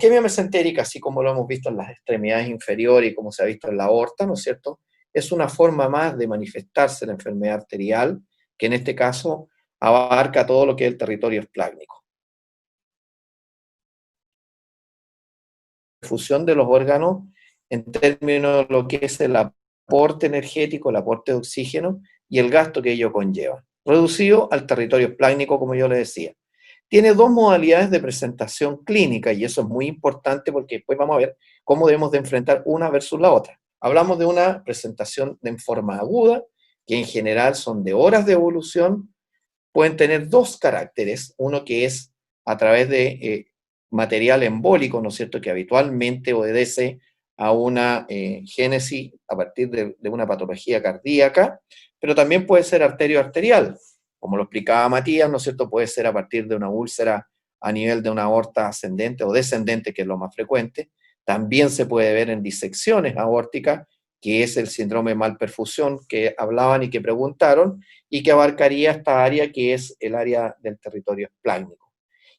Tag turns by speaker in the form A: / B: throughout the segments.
A: isquemia mesentérica, así como lo hemos visto en las extremidades inferiores y como se ha visto en la aorta, ¿no es cierto?, es una forma más de manifestarse la enfermedad arterial, que en este caso abarca todo lo que es el territorio esplácnico. Fusión de los órganos en términos de lo que es el aporte energético, el aporte de oxígeno y el gasto que ello conlleva, reducido al territorio esplácnico, como yo le decía. Tiene dos modalidades de presentación clínica y eso es muy importante porque después vamos a ver cómo debemos de enfrentar una versus la otra. Hablamos de una presentación en forma aguda, que en general son de horas de evolución, pueden tener dos caracteres, uno que es a través de material embólico, ¿no es cierto?, que habitualmente obedece a una génesis a partir de una patología cardíaca, pero también puede ser arterio-arterial, como lo explicaba Matías, ¿no es cierto?, puede ser a partir de una úlcera a nivel de una aorta ascendente o descendente, que es lo más frecuente. También se puede ver en disecciones aórticas, que es el síndrome de malperfusión que hablaban y que preguntaron, y que abarcaría esta área que es el área del territorio esplácnico.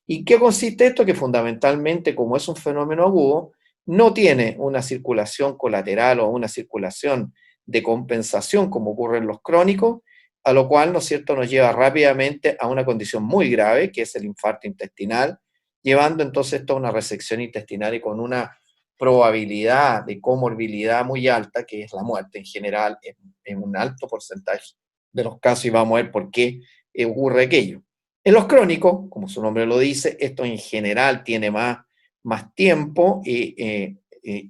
A: ¿Y qué consiste esto? Que fundamentalmente, como es un fenómeno agudo, no tiene una circulación colateral o una circulación de compensación como ocurre en los crónicos, a lo cual, ¿no es cierto?, nos lleva rápidamente a una condición muy grave, que es el infarto intestinal, llevando entonces esto a una resección intestinal y con una probabilidad de comorbilidad muy alta, que es la muerte en general, en un alto porcentaje de los casos, y vamos a ver por qué ocurre aquello. En los crónicos, como su nombre lo dice, esto en general tiene más tiempo y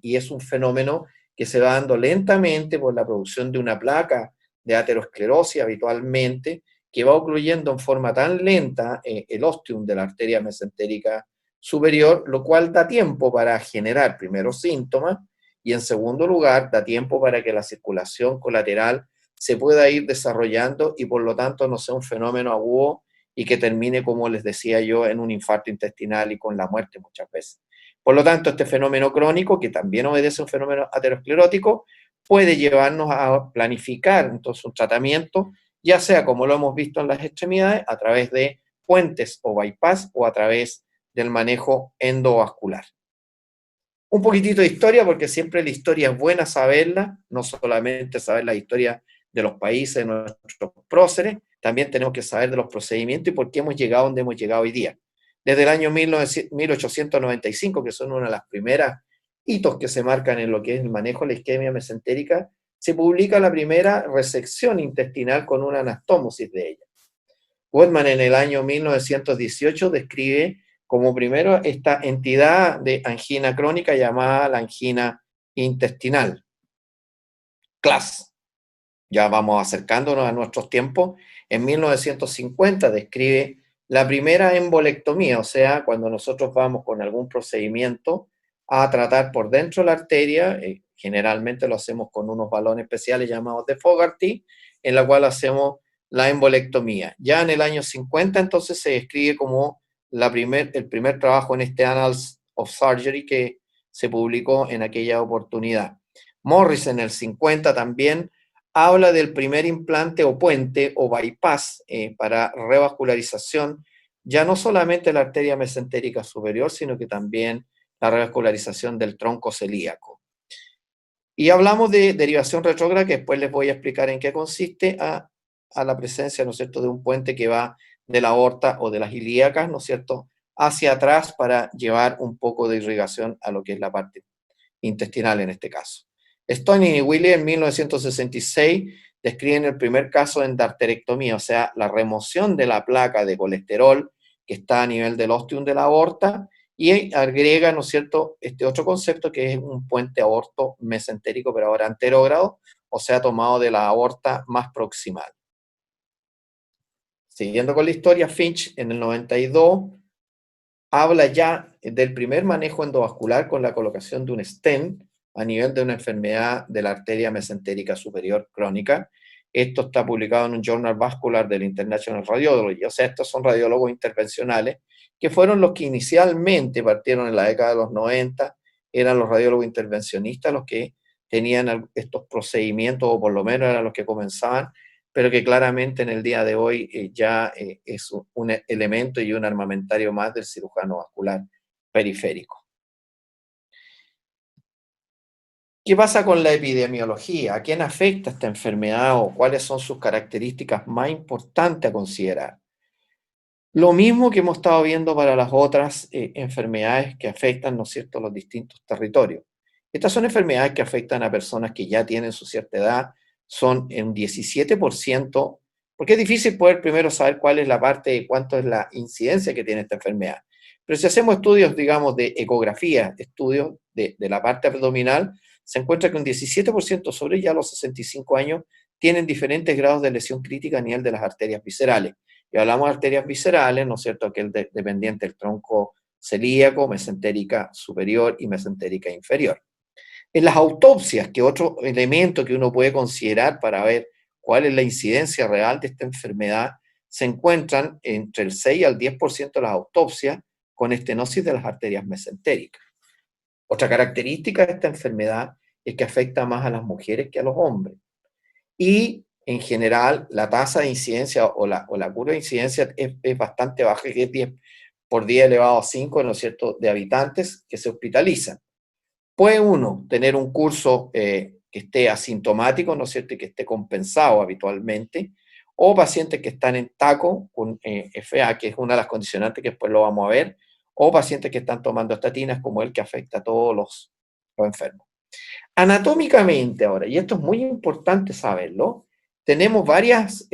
A: es un fenómeno que se va dando lentamente por la producción de una placa de aterosclerosis habitualmente, que va ocluyendo en forma tan lenta el ostium de la arteria mesentérica superior, lo cual da tiempo para generar primero síntomas y en segundo lugar da tiempo para que la circulación colateral se pueda ir desarrollando y por lo tanto no sea un fenómeno agudo y que termine, como les decía yo, en un infarto intestinal y con la muerte muchas veces. Por lo tanto, este fenómeno crónico, que también obedece a un fenómeno aterosclerótico, puede llevarnos a planificar entonces un tratamiento, ya sea como lo hemos visto en las extremidades, a través de puentes o bypass o a través del manejo endovascular. Un poquitito de historia, porque siempre la historia es buena saberla, no solamente saber la historia de los países, de nuestros próceres, también tenemos que saber de los procedimientos y por qué hemos llegado donde hemos llegado hoy día. Desde el año 1895, que son una de las primeras hitos que se marcan en lo que es el manejo de la isquemia mesentérica, se publica la primera resección intestinal con una anastomosis de ella. Goldman en el año 1918 describe como primero esta entidad de angina crónica llamada la angina intestinal, CLAS. Ya vamos acercándonos a nuestros tiempos. En 1950 describe la primera embolectomía, o sea, cuando nosotros vamos con algún procedimiento a tratar por dentro la arteria, generalmente lo hacemos con unos balones especiales llamados de Fogarty, en la cual hacemos la embolectomía. Ya en el año 50 entonces se describe como el primer trabajo en este Annals of Surgery que se publicó en aquella oportunidad. Morris en el 50 también habla del primer implante o puente o bypass para revascularización, ya no solamente la arteria mesentérica superior, sino que también la revascularización del tronco celíaco. Y hablamos de derivación retrógrada, que después les voy a explicar en qué consiste, a la presencia, ¿no es cierto?, de un puente que va de la aorta o de las ilíacas, ¿no es cierto?, hacia atrás para llevar un poco de irrigación a lo que es la parte intestinal en este caso. Stoning y Wiley en 1966 describen el primer caso de endarterectomía, o sea, la remoción de la placa de colesterol que está a nivel del ostium de la aorta, y agrega, ¿no es cierto?, este otro concepto que es un puente aorto mesentérico, pero ahora anterógrado, o sea, tomado de la aorta más proximal. Siguiendo con la historia, Finch en el 92 habla ya del primer manejo endovascular con la colocación de un stent a nivel de una enfermedad de la arteria mesentérica superior crónica. Esto está publicado en un Journal Vascular del International Radiology. O sea, estos son radiólogos intervencionales que fueron los que inicialmente partieron en la década de los 90, eran los radiólogos intervencionistas los que tenían estos procedimientos, o por lo menos eran los que comenzaban, pero que claramente en el día de hoy ya es un elemento y un armamentario más del cirujano vascular periférico. ¿Qué pasa con la epidemiología? ¿A quién afecta esta enfermedad o cuáles son sus características más importantes a considerar? Lo mismo que hemos estado viendo para las otras enfermedades que afectan, ¿no es cierto?, los distintos territorios. Estas son enfermedades que afectan a personas que ya tienen su cierta edad, son en 17%, porque es difícil poder primero saber cuál es la parte de cuánto es la incidencia que tiene esta enfermedad. Pero si hacemos estudios, digamos, de ecografía, estudios de la parte abdominal, se encuentra que un 17% sobre ya los 65 años tienen diferentes grados de lesión crítica a nivel de las arterias viscerales. Y hablamos de arterias viscerales, ¿no es cierto?, aquel dependiente del tronco celíaco, mesentérica superior y mesentérica inferior. En las autopsias, que otro elemento que uno puede considerar para ver cuál es la incidencia real de esta enfermedad, se encuentran entre el 6 al 10% de las autopsias con estenosis de las arterias mesentéricas. Otra característica de esta enfermedad es que afecta más a las mujeres que a los hombres. Y en general la tasa de incidencia o la curva de incidencia es bastante baja, que es 10 por 10 elevado a 5, ¿no es cierto?, de habitantes que se hospitalizan. Puede uno tener un curso que esté asintomático, ¿no es cierto?, y que esté compensado habitualmente, o pacientes que están en TACO con FA, que es una de las condicionantes que después lo vamos a ver, o pacientes que están tomando estatinas, como el que afecta a todos los enfermos. Anatómicamente ahora, y esto es muy importante saberlo, tenemos varias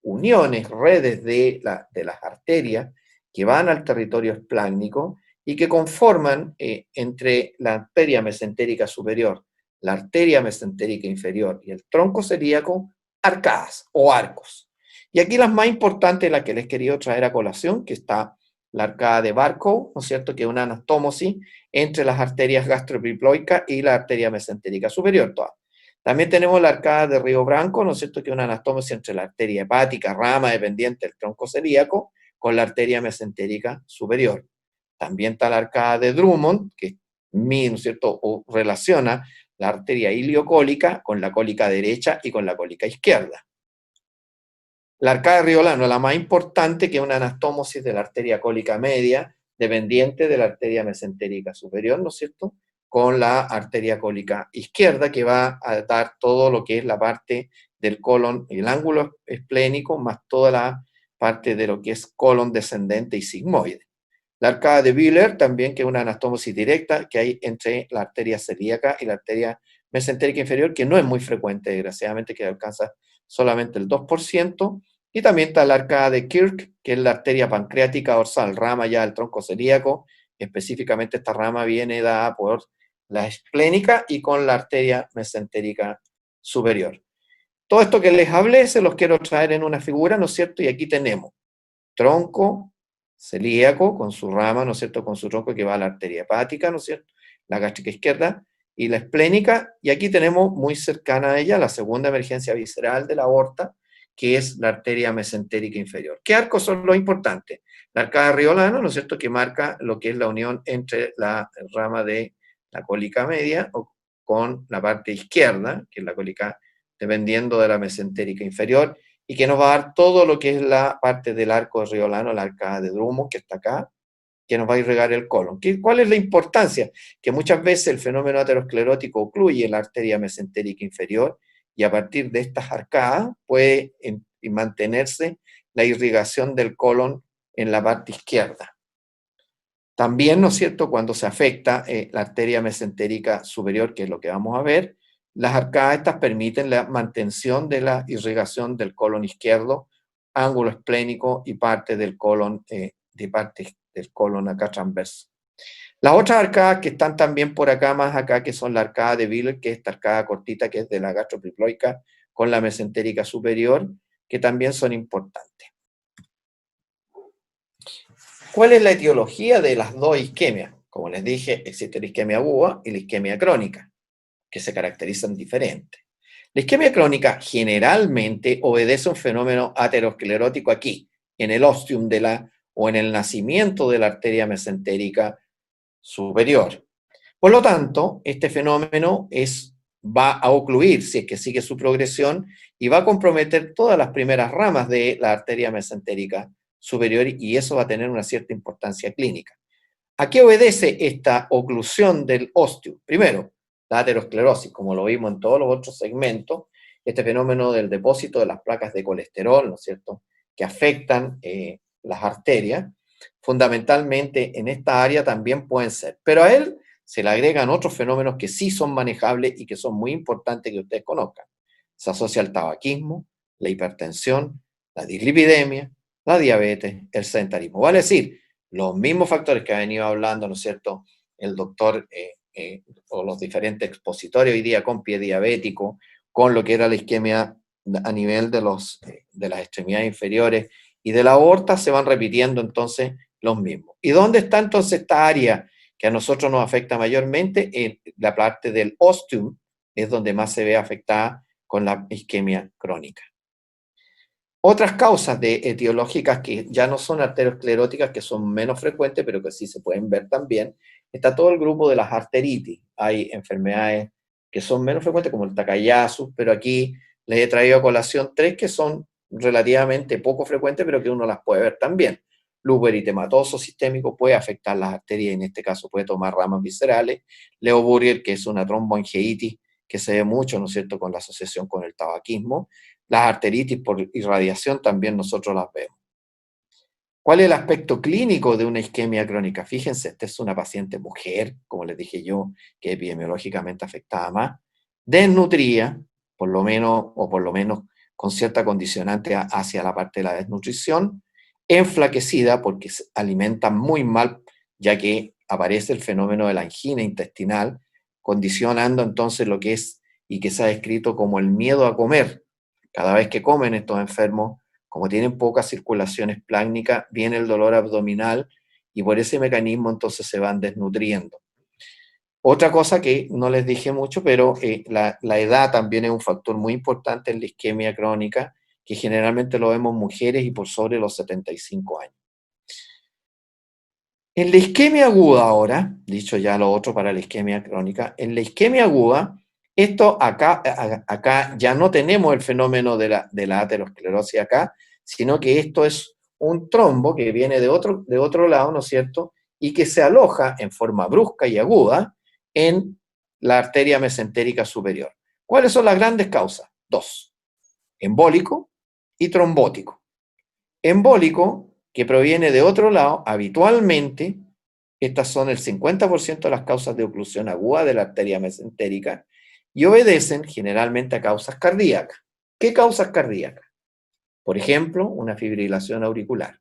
A: uniones, redes de las arterias que van al territorio esplácnico y que conforman entre la arteria mesentérica superior, la arteria mesentérica inferior y el tronco celíaco, arcadas o arcos. Y aquí las más importantes, las que les he querido traer a colación, que está la arcada de Barkow, ¿no es cierto?, que es una anastomosis entre las arterias gastroepiploicas y la arteria mesentérica superior. Todas. También tenemos la arcada de Río Branco, ¿no es cierto?, que es una anastomosis entre la arteria hepática, rama dependiente del tronco celíaco, con la arteria mesentérica superior. También está la arcada de Drummond, que ¿no es cierto?, o relaciona la arteria iliocólica con la cólica derecha y con la cólica izquierda. La arcada de Riolano, la más importante, que es una anastomosis de la arteria cólica media, dependiente de la arteria mesentérica superior, ¿no es cierto?, con la arteria cólica izquierda, que va a dar todo lo que es la parte del colon, el ángulo esplénico, más toda la parte de lo que es colon descendente y sigmoide. La arcada de Wheeler, también, que es una anastomosis directa que hay entre la arteria celíaca y la arteria mesentérica inferior, que no es muy frecuente, desgraciadamente, que alcanza solamente el 2%. Y también está la arcada de Kirk, que es la arteria pancreática dorsal, rama ya del tronco celíaco. Específicamente esta rama viene dada por la esplénica y con la arteria mesentérica superior. Todo esto que les hablé se los quiero traer en una figura, ¿no es cierto? Y aquí tenemos tronco celíaco con su rama, ¿no es cierto?, con su tronco que va a la arteria hepática, ¿no es cierto?, la gástrica izquierda, y la esplénica, y aquí tenemos muy cercana a ella la segunda emergencia visceral de la aorta, que es la arteria mesentérica inferior. ¿Qué arcos son los importantes? La arcada de Riolano, ¿no es cierto?, que marca lo que es la unión entre la rama de la cólica media con la parte izquierda, que es la cólica dependiendo de la mesentérica inferior, y que nos va a dar todo lo que es la parte del arco de Riolano, la arcada de Drummond, que está acá, que nos va a irrigar el colon. ¿Cuál es la importancia? Que muchas veces el fenómeno aterosclerótico ocluye la arteria mesentérica inferior y a partir de estas arcadas puede mantenerse la irrigación del colon en la parte izquierda. También, ¿no es cierto?, cuando se afecta la arteria mesentérica superior, que es lo que vamos a ver, las arcadas estas permiten la mantención de la irrigación del colon izquierdo, ángulo esplénico y parte del colon, acá transverso. Las otras arcadas que están también por acá, más acá, que son la arcada de Wheeler, que es esta arcada cortita que es de la gastroepiploica con la mesentérica superior, que también son importantes. ¿Cuál es la etiología de las dos isquemias? Como les dije, existe la isquemia aguda y la isquemia crónica, que se caracterizan diferentes. La isquemia crónica generalmente obedece a un fenómeno aterosclerótico aquí, en el ostium o en el nacimiento de la arteria mesentérica superior. Por lo tanto, este fenómeno va a ocluir, si es que sigue su progresión, y va a comprometer todas las primeras ramas de la arteria mesentérica superior, y eso va a tener una cierta importancia clínica. ¿A qué obedece esta oclusión del ósteo? Primero, la aterosclerosis, como lo vimos en todos los otros segmentos, este fenómeno del depósito de las placas de colesterol, ¿no es cierto?, que afectan las arterias, fundamentalmente en esta área también pueden ser. Pero a él se le agregan otros fenómenos que sí son manejables y que son muy importantes que ustedes conozcan. Se asocia al tabaquismo, la hipertensión, la dislipidemia, la diabetes, el sedentarismo. Vale decir, los mismos factores que ha venido hablando, ¿no es cierto?, el doctor o los diferentes expositores hoy día con pie diabético, con lo que era la isquemia a nivel de las extremidades inferiores y de la aorta, se van repitiendo entonces los mismos. ¿Y dónde está entonces esta área que a nosotros nos afecta mayormente? En la parte del ostium es donde más se ve afectada con la isquemia crónica. Otras causas etiológicas que ya no son arterioscleróticas, que son menos frecuentes, pero que sí se pueden ver también, está todo el grupo de las arteritis. Hay enfermedades que son menos frecuentes, como el Takayasu, pero aquí les he traído a colación tres que son relativamente poco frecuentes, pero que uno las puede ver también. Lupus eritematoso sistémico puede afectar las arterias, en este caso puede tomar ramas viscerales. Leo Burger, que es una tromboangeitis que se ve mucho, ¿no es cierto?, con la asociación con el tabaquismo. Las arteritis por irradiación también nosotros las vemos. ¿Cuál es el aspecto clínico de una isquemia crónica? Fíjense, esta es una paciente mujer, como les dije yo, que epidemiológicamente afectada más, desnutrida, por lo menos con cierta condicionante hacia la parte de la desnutrición, enflaquecida porque se alimenta muy mal, ya que aparece el fenómeno de la angina intestinal, condicionando entonces lo que es y que se ha descrito como el miedo a comer. Cada vez que comen estos enfermos, como tienen poca circulación esplácnica, viene el dolor abdominal y por ese mecanismo entonces se van desnutriendo. Otra cosa que no les dije mucho, pero la edad también es un factor muy importante en la isquemia crónica, que generalmente lo vemos en mujeres y por sobre los 75 años. En la isquemia aguda ahora, dicho ya lo otro para la isquemia crónica, en la isquemia aguda, esto acá ya no tenemos el fenómeno de la aterosclerosis acá, sino que esto es un trombo que viene de otro lado, ¿no es cierto? Y que se aloja en forma brusca y aguda en la arteria mesentérica superior. ¿Cuáles son las grandes causas? Dos: embólico y trombótico. Embólico, que proviene de otro lado, habitualmente, estas son el 50% de las causas de oclusión aguda de la arteria mesentérica y obedecen generalmente a causas cardíacas. ¿Qué causas cardíacas? Por ejemplo, una fibrilación auricular.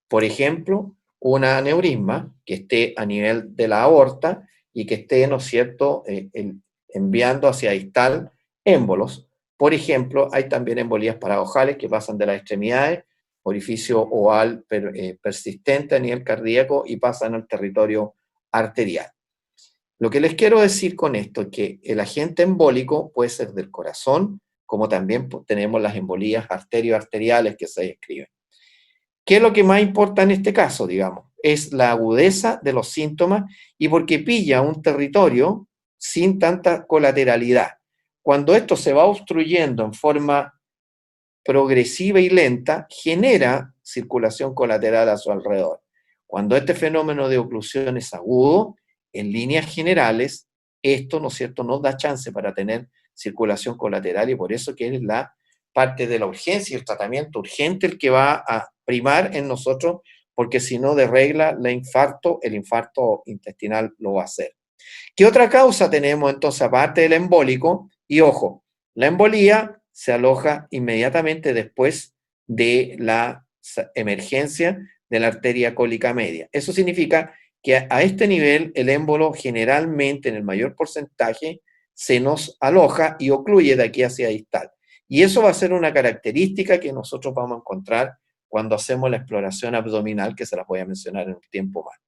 A: Por ejemplo, un aneurisma que esté a nivel de la aorta y que esté, ¿no es cierto?, enviando hacia distal émbolos. Por ejemplo, hay también embolías paradojales que pasan de las extremidades, orificio oval persistente a nivel cardíaco y pasan al territorio arterial. Lo que les quiero decir con esto es que el agente embólico puede ser del corazón, como también tenemos las embolías arterioarteriales que se describen. ¿Qué es lo que más importa en este caso, digamos? Es la agudeza de los síntomas y porque pilla un territorio sin tanta colateralidad. Cuando esto se va obstruyendo en forma progresiva y lenta, genera circulación colateral a su alrededor. Cuando este fenómeno de oclusión es agudo, en líneas generales, esto, ¿no es cierto?, nos da chance para tener circulación colateral y por eso que es la parte de la urgencia y el tratamiento urgente el que va a primar en nosotros, porque si no, de regla, el infarto intestinal lo va a hacer. ¿Qué otra causa tenemos entonces aparte del embólico? Y ojo, la embolía se aloja inmediatamente después de la emergencia de la arteria cólica media. Eso significa que a este nivel el émbolo generalmente en el mayor porcentaje se nos aloja y ocluye de aquí hacia distal. Y eso va a ser una característica que nosotros vamos a encontrar cuando hacemos la exploración abdominal, que se las voy a mencionar en un tiempo más.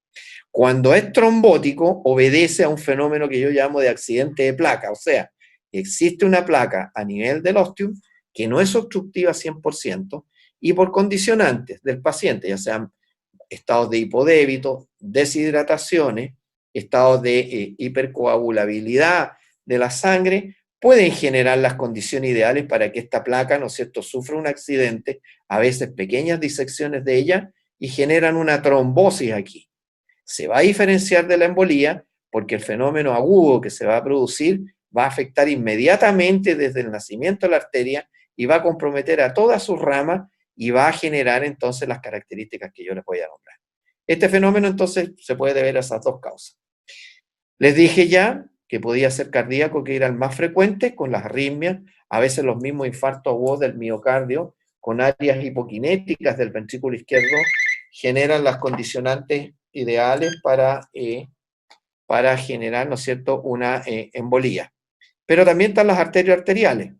A: Cuando es trombótico, obedece a un fenómeno que yo llamo de accidente de placa, o sea, existe una placa a nivel del ostium que no es obstructiva 100% y por condicionantes del paciente, ya sean estados de hipodébito, deshidrataciones, estados de hipercoagulabilidad de la sangre, pueden generar las condiciones ideales para que esta placa, ¿no es cierto?, sufra un accidente, a veces pequeñas disecciones de ella, y generan una trombosis aquí. Se va a diferenciar de la embolía porque el fenómeno agudo que se va a producir va a afectar inmediatamente desde el nacimiento de la arteria y va a comprometer a todas sus ramas y va a generar entonces las características que yo les voy a nombrar. Este fenómeno entonces se puede deber a esas dos causas. Les dije ya que podía ser cardíaco, que era el más frecuente, con las arritmias, a veces los mismos infartos agudos del miocardio, con áreas hipokinéticas del ventrículo izquierdo, generan las condicionantes ideales para generar, ¿no es cierto?, una embolía. Pero también están las arterias arteriales,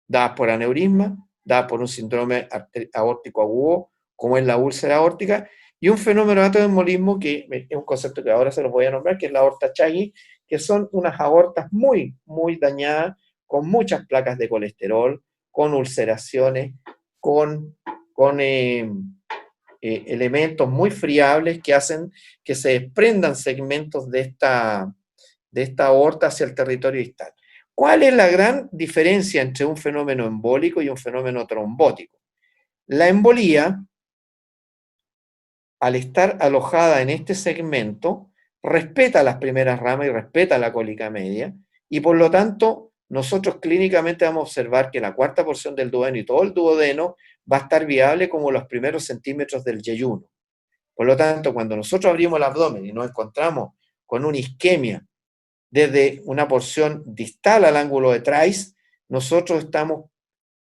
A: dadas por aneurisma, dadas por un síndrome aórtico agudo, como es la úlcera aórtica, y un fenómeno de ateroembolismo, que es un concepto que ahora se los voy a nombrar, que es la aorta Chagui, que son unas aortas muy, muy dañadas, con muchas placas de colesterol, con ulceraciones, con elementos muy friables que hacen que se desprendan segmentos de esta aorta hacia el territorio distal. ¿Cuál es la gran diferencia entre un fenómeno embólico y un fenómeno trombótico? La embolía, al estar alojada en este segmento, respeta las primeras ramas y respeta la cólica media, y por lo tanto, nosotros clínicamente vamos a observar que la cuarta porción del duodeno y todo el duodeno va a estar viable como los primeros centímetros del yeyuno. Por lo tanto, cuando nosotros abrimos el abdomen y nos encontramos con una isquemia desde una porción distal al ángulo de Trice, nosotros estamos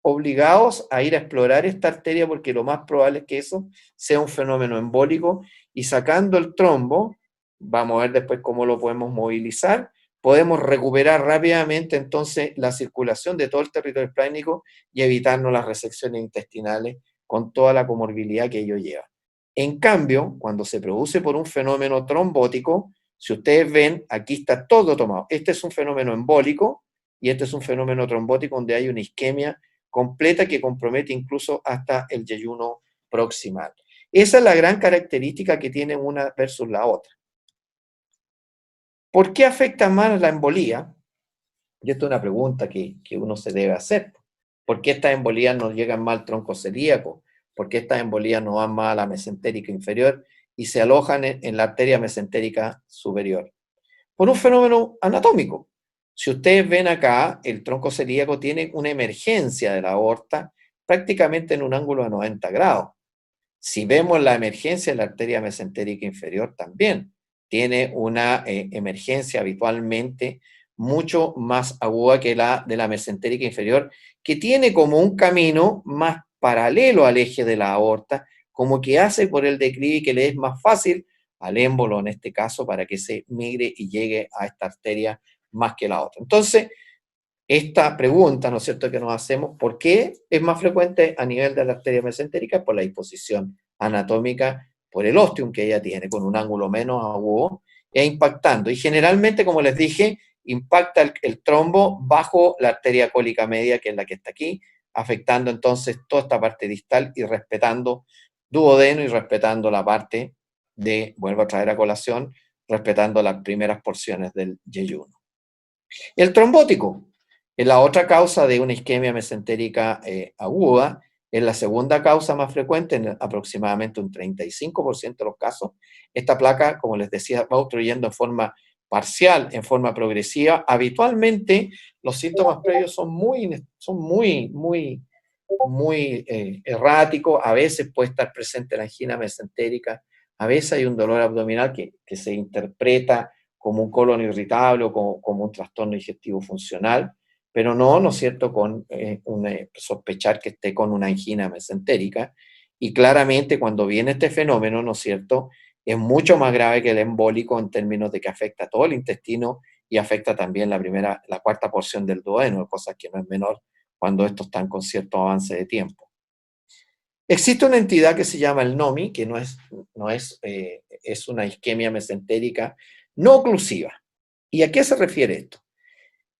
A: obligados a ir a explorar esta arteria porque lo más probable es que eso sea un fenómeno embólico, y sacando el trombo, vamos a ver después cómo lo podemos movilizar, podemos recuperar rápidamente entonces la circulación de todo el territorio esplénico y evitarnos las resecciones intestinales con toda la comorbilidad que ello lleva. En cambio, cuando se produce por un fenómeno trombótico, si ustedes ven, aquí está todo tomado. Este es un fenómeno embólico y este es un fenómeno trombótico donde hay una isquemia completa que compromete incluso hasta el yeyuno proximal. Esa es la gran característica que tiene una versus la otra. ¿Por qué afecta más la embolía? Y esta es una pregunta que uno se debe hacer. ¿Por qué estas embolías no llegan más al tronco celíaco? ¿Por qué estas embolías no van más a la mesentérica inferior y se alojan en la arteria mesentérica superior? Por un fenómeno anatómico. Si ustedes ven acá, el tronco celíaco tiene una emergencia de la aorta prácticamente en un ángulo de 90 grados. Si vemos la emergencia de la arteria mesentérica inferior, también tiene una emergencia habitualmente mucho más aguda que la de la mesentérica inferior, que tiene como un camino más paralelo al eje de la aorta, como que hace por el declive que le es más fácil al émbolo en este caso para que se migre y llegue a esta arteria más que la otra. Entonces, esta pregunta, ¿no es cierto?, que nos hacemos, ¿por qué es más frecuente a nivel de la arteria mesentérica? Por la disposición anatómica, por el ostium que ella tiene, con un ángulo menos agudo, e impactando. Y generalmente, como les dije, impacta el trombo bajo la arteria cólica media, que es la que está aquí, afectando entonces toda esta parte distal y respetando duodeno y respetando la parte de, vuelvo a traer a colación, respetando las primeras porciones del yeyuno. El trombótico es la otra causa de una isquemia mesentérica aguda, es la segunda causa más frecuente, en aproximadamente un 35% de los casos. Esta placa, como les decía, va obstruyendo en forma parcial, en forma progresiva. Habitualmente los síntomas previos son muy erráticos. A veces puede estar presente la angina mesentérica, a veces hay un dolor abdominal que se interpreta como un colon irritable o como un trastorno digestivo funcional, pero no es cierto, con sospechar que esté con una angina mesentérica. Y claramente cuando viene este fenómeno, ¿no es cierto?, es mucho más grave que el embólico en términos de que afecta todo el intestino y afecta también la cuarta porción del duodeno, cosa que no es menor cuando estos están con cierto avance de tiempo. Existe una entidad que se llama el NOMI, que es una isquemia mesentérica no oclusiva. ¿Y a qué se refiere esto?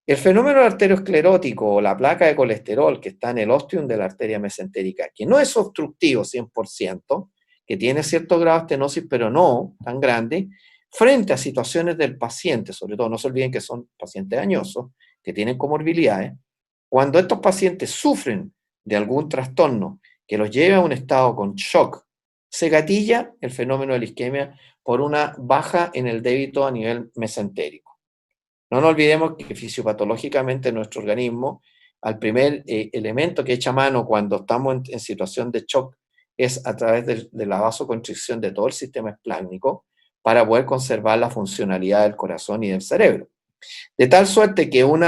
A: El fenómeno arteriosclerótico o la placa de colesterol que está en el ostium de la arteria mesentérica, que no es obstructivo 100%, que tiene cierto grado de estenosis, pero no tan grande, frente a situaciones del paciente, sobre todo no se olviden que son pacientes dañosos, que tienen comorbilidades, cuando estos pacientes sufren de algún trastorno que los lleve a un estado con shock, se gatilla el fenómeno de la isquemia por una baja en el débito a nivel mesentérico. No nos olvidemos que fisiopatológicamente nuestro organismo, al primer elemento que echa mano cuando estamos en situación de shock es a través de la vasoconstricción de todo el sistema esplácnico para poder conservar la funcionalidad del corazón y del cerebro. De tal suerte que un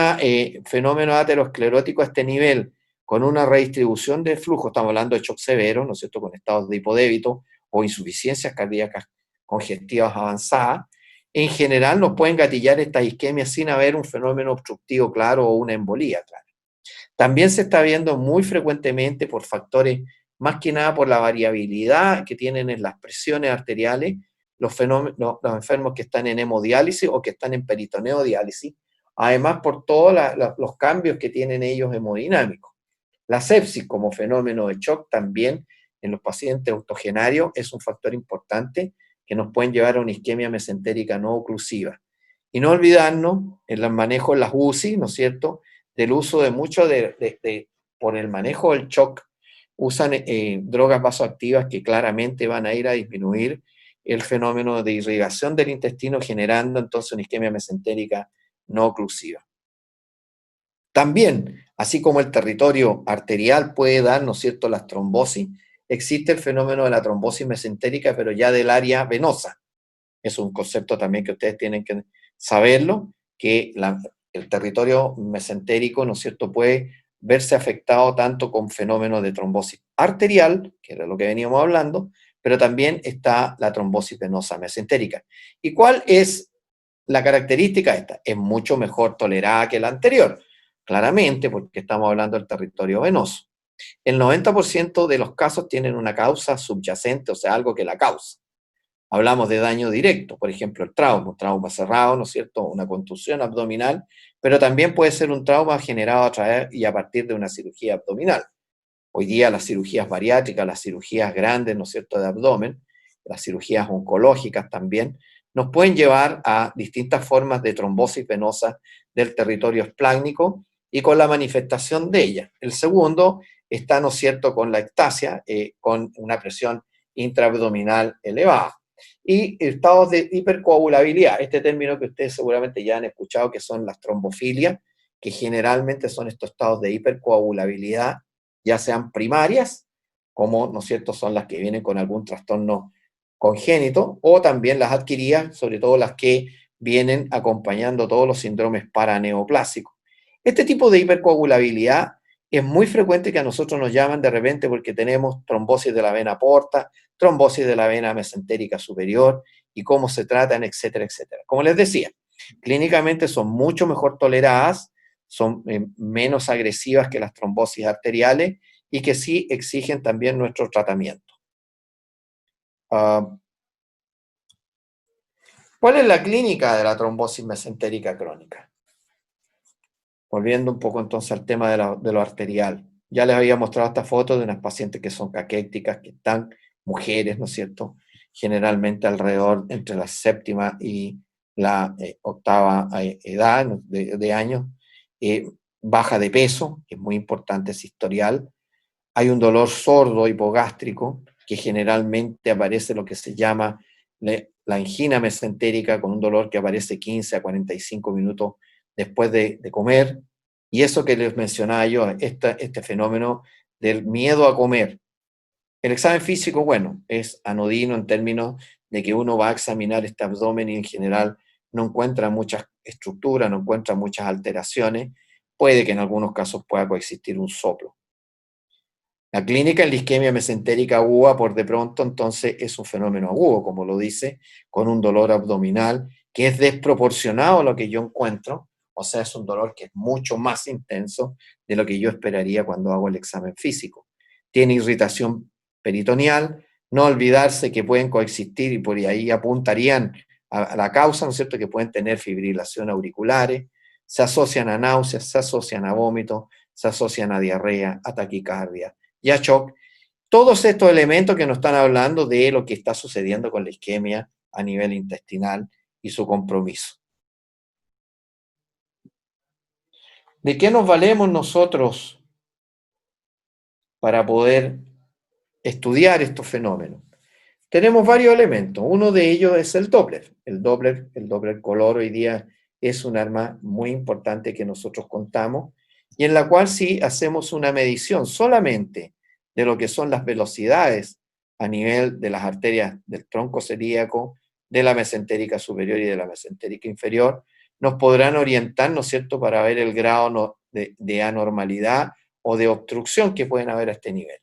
A: fenómeno aterosclerótico a este nivel, con una redistribución del flujo, estamos hablando de shock severo, ¿no es cierto?, con estados de hipodébito o insuficiencias cardíacas congestivas avanzadas, en general nos pueden gatillar estas isquemias sin haber un fenómeno obstructivo claro o una embolía clara. También se está viendo muy frecuentemente por factores, más que nada por la variabilidad que tienen en las presiones arteriales, los enfermos que están en hemodiálisis o que están en peritoneodiálisis, además por todos los cambios que tienen ellos hemodinámicos. La sepsis como fenómeno de shock también en los pacientes octogenarios es un factor importante que nos pueden llevar a una isquemia mesentérica no oclusiva. Y no olvidarnos en el manejo de las UCI, ¿no es cierto?, del uso de mucho por el manejo del shock, usan drogas vasoactivas que claramente van a ir a disminuir el fenómeno de irrigación del intestino, generando entonces una isquemia mesentérica no oclusiva. También, así como el territorio arterial puede dar, ¿no es cierto?, las trombosis, existe el fenómeno de la trombosis mesentérica, pero ya del área venosa. Es un concepto también que ustedes tienen que saberlo, que el territorio mesentérico, ¿no es cierto?, puede verse afectado tanto con fenómenos de trombosis arterial, que era lo que veníamos hablando, pero también está la trombosis venosa mesentérica. ¿Y cuál es la característica esta? Es mucho mejor tolerada que la anterior, claramente, porque estamos hablando del territorio venoso. El 90% de los casos tienen una causa subyacente, o sea, algo que la causa. Hablamos de daño directo, por ejemplo, el trauma, un trauma cerrado, ¿no es cierto?, una contusión abdominal, pero también puede ser un trauma generado a través y a partir de una cirugía abdominal. Hoy día las cirugías bariátricas, las cirugías grandes, ¿no es cierto?, de abdomen, las cirugías oncológicas también, nos pueden llevar a distintas formas de trombosis venosa del territorio esplácnico y con la manifestación de ella. El segundo está, ¿no es cierto?, con la ectasia, con una presión intraabdominal elevada. Y estados de hipercoagulabilidad, este término que ustedes seguramente ya han escuchado, que son las trombofilias, que generalmente son estos estados de hipercoagulabilidad, ya sean primarias, como, ¿no es cierto?, son las que vienen con algún trastorno congénito, o también las adquiridas, sobre todo las que vienen acompañando todos los síndromes paraneoplásicos. Este tipo de hipercoagulabilidad es muy frecuente que a nosotros nos llaman de repente porque tenemos trombosis de la vena porta, trombosis de la vena mesentérica superior y cómo se tratan, etcétera, etcétera. Como les decía, clínicamente son mucho mejor toleradas, son menos agresivas que las trombosis arteriales y que sí exigen también nuestro tratamiento. ¿Cuál es la clínica de la trombosis mesentérica crónica? Volviendo un poco entonces al tema de lo arterial. Ya les había mostrado esta foto de unas pacientes que son caquéticas, que están mujeres, ¿no es cierto? Generalmente alrededor entre la séptima y la octava edad de años. Baja de peso, que es muy importante ese historial. Hay un dolor sordo hipogástrico, que generalmente aparece lo que se llama la angina mesentérica, con un dolor que aparece 15 a 45 minutos después de comer. Y eso que les mencionaba yo, este fenómeno del miedo a comer. El examen físico, bueno, es anodino en términos de que uno va a examinar este abdomen y en general no encuentra muchas estructuras, no encuentra muchas alteraciones. Puede que en algunos casos pueda coexistir un soplo. La clínica en la isquemia mesentérica aguda, por de pronto, entonces es un fenómeno agudo, como lo dice, con un dolor abdominal que es desproporcionado a lo que yo encuentro, o sea, es un dolor que es mucho más intenso de lo que yo esperaría cuando hago el examen físico. Tiene irritación peritoneal, no olvidarse que pueden coexistir, y por ahí apuntarían a la causa, ¿no es cierto?, que pueden tener fibrilación auriculares, se asocian a náuseas, se asocian a vómitos, se asocian a diarrea, a taquicardia y a shock. Todos estos elementos que nos están hablando de lo que está sucediendo con la isquemia a nivel intestinal y su compromiso. ¿De qué nos valemos nosotros para poder estudiar estos fenómenos? Tenemos varios elementos. Uno de ellos es el Doppler. El Doppler color hoy día es un arma muy importante que nosotros contamos y en la cual sí hacemos una medición solamente de lo que son las velocidades a nivel de las arterias del tronco celíaco, de la mesentérica superior y de la mesentérica inferior, nos podrán orientar, ¿no es cierto?, para ver el grado de anormalidad o de obstrucción que pueden haber a este nivel.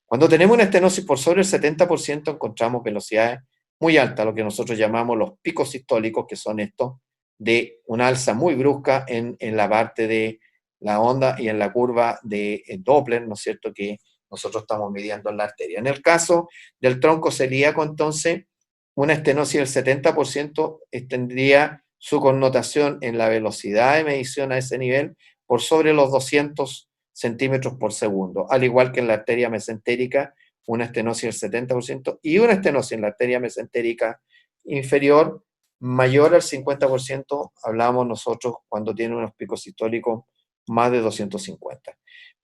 A: Cuando tenemos una estenosis por sobre el 70%, encontramos velocidades muy altas, lo que nosotros llamamos los picos sistólicos, que son estos de una alza muy brusca en la parte de la onda y en la curva de Doppler, ¿no es cierto?, que nosotros estamos midiendo en la arteria. En el caso del tronco celíaco, entonces, una estenosis del 70% tendría su connotación en la velocidad de medición a ese nivel por sobre los 200 centímetros por segundo, al igual que en la arteria mesentérica, una estenosis del 70% y una estenosis en la arteria mesentérica inferior mayor al 50%, hablamos nosotros cuando tiene unos picos sistólicos más de 250.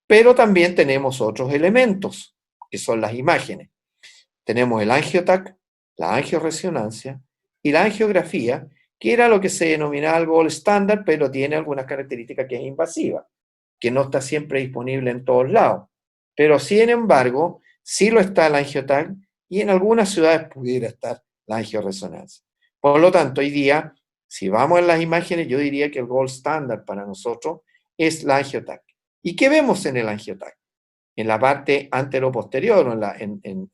A: Pero también tenemos otros elementos, que son las imágenes. Tenemos el angiotac, la angioresonancia y la angiografía, que era lo que se denominaba el gold standard, pero tiene algunas características que es invasiva, que no está siempre disponible en todos lados. Pero sin embargo, sí lo está el angiotac y en algunas ciudades pudiera estar la angioresonancia. Por lo tanto, hoy día, si vamos en las imágenes, yo diría que el gold standard para nosotros es la angiotac. ¿Y qué vemos en el angiotac? En la parte anteroposterior,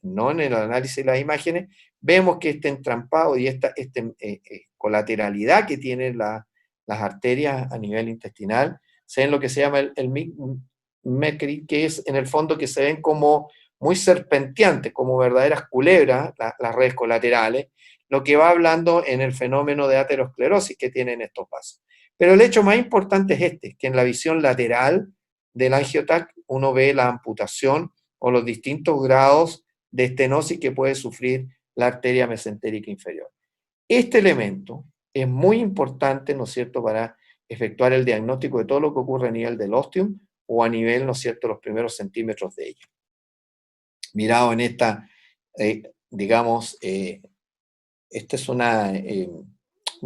A: no en el análisis de las imágenes, vemos que este entrampado y esta colateralidad que tienen las arterias a nivel intestinal, se ven lo que se llama el Mercury, que es en el fondo que se ven como muy serpenteantes, como verdaderas culebras, las redes colaterales, lo que va hablando en el fenómeno de aterosclerosis que tienen estos vasos. Pero el hecho más importante es este, que en la visión lateral del angiotac uno ve la amputación o los distintos grados de estenosis que puede sufrir la arteria mesentérica inferior. Este elemento es muy importante, ¿no es cierto?, para efectuar el diagnóstico de todo lo que ocurre a nivel del ostium o a nivel, ¿no es cierto?, los primeros centímetros de ella. Mirado en esta, digamos, esta es una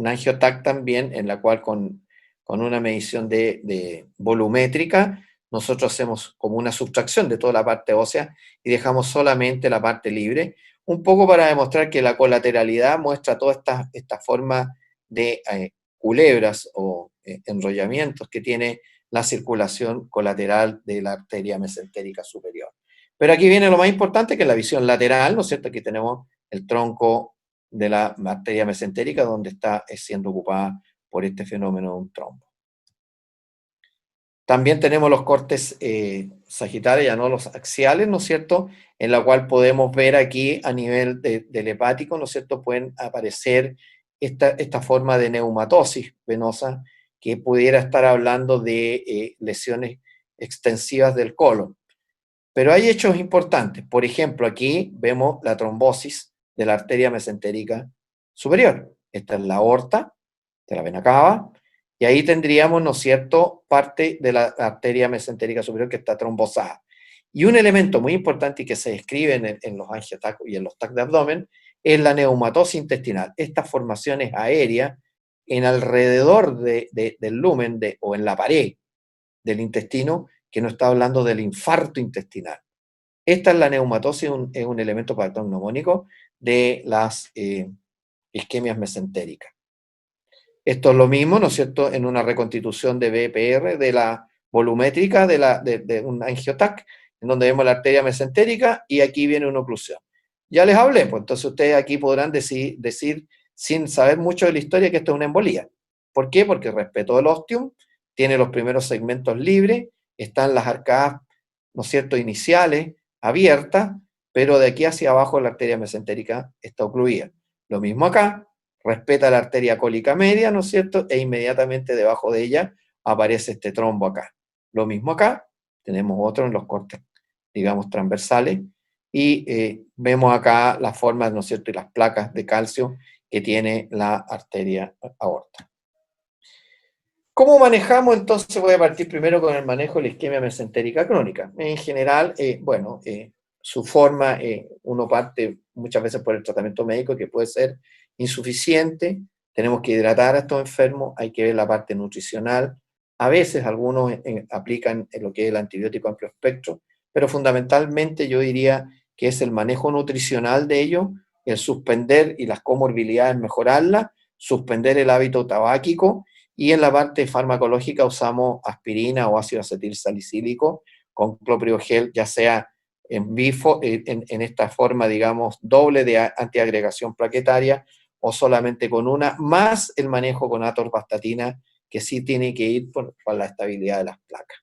A: angiotac también, en la cual con una medición de volumétrica, nosotros hacemos como una sustracción de toda la parte ósea y dejamos solamente la parte libre, un poco para demostrar que la colateralidad muestra toda esta forma de culebras o enrollamientos que tiene la circulación colateral de la arteria mesentérica superior. Pero aquí viene lo más importante, que es la visión lateral, ¿no es cierto? Aquí tenemos el tronco de la arteria mesentérica, donde está siendo ocupada por este fenómeno de un trombo. También tenemos los cortes sagitales, ya no los axiales, ¿no es cierto?, en la cual podemos ver aquí a nivel del hepático, ¿no es cierto?, pueden aparecer esta forma de neumatosis venosa que pudiera estar hablando de lesiones extensivas del colon. Pero hay hechos importantes. Por ejemplo, aquí vemos la trombosis de la arteria mesentérica superior. Esta es la aorta de la vena cava, y ahí tendríamos, ¿no es cierto?, parte de la arteria mesentérica superior que está trombosada. Y un elemento muy importante y que se describe en los angiotac y en los TAC de abdomen es la neumatosis intestinal. Estas formaciones aéreas en alrededor del lumen o en la pared del intestino, que no está hablando del infarto intestinal. Esta es la neumatosis, es un elemento patognomónico de las isquemias mesentéricas. Esto es lo mismo, ¿no es cierto?, en una reconstitución de BPR de la volumétrica de un angiotac, en donde vemos la arteria mesentérica y aquí viene una oclusión. Ya les hablé, pues entonces ustedes aquí podrán decir sin saber mucho de la historia que esto es una embolía. ¿Por qué? Porque respetó el ostium, tiene los primeros segmentos libres, están las arcadas, ¿no es cierto?, iniciales, abiertas, pero de aquí hacia abajo la arteria mesentérica está ocluida. Lo mismo acá, respeta la arteria cólica media, ¿no es cierto?, e inmediatamente debajo de ella aparece este trombo acá. Lo mismo acá, tenemos otro en los cortes, digamos, transversales, y vemos acá las formas, ¿no es cierto?, y las placas de calcio que tiene la arteria aorta. ¿Cómo manejamos? Entonces voy a partir primero con el manejo de la isquemia mesentérica crónica. En general, su forma, uno parte muchas veces por el tratamiento médico que puede ser insuficiente, tenemos que hidratar a estos enfermos, hay que ver la parte nutricional. A veces algunos aplican lo que es el antibiótico amplio espectro, pero fundamentalmente yo diría que es el manejo nutricional de ellos, el suspender y las comorbilidades mejorarlas, suspender el hábito tabáquico, y en la parte farmacológica usamos aspirina o ácido acetil salicílico con clopidogrel, ya sea en esta forma, digamos, doble de antiagregación plaquetaria o solamente con una, más el manejo con atorvastatina, que sí tiene que ir por la estabilidad de las placas.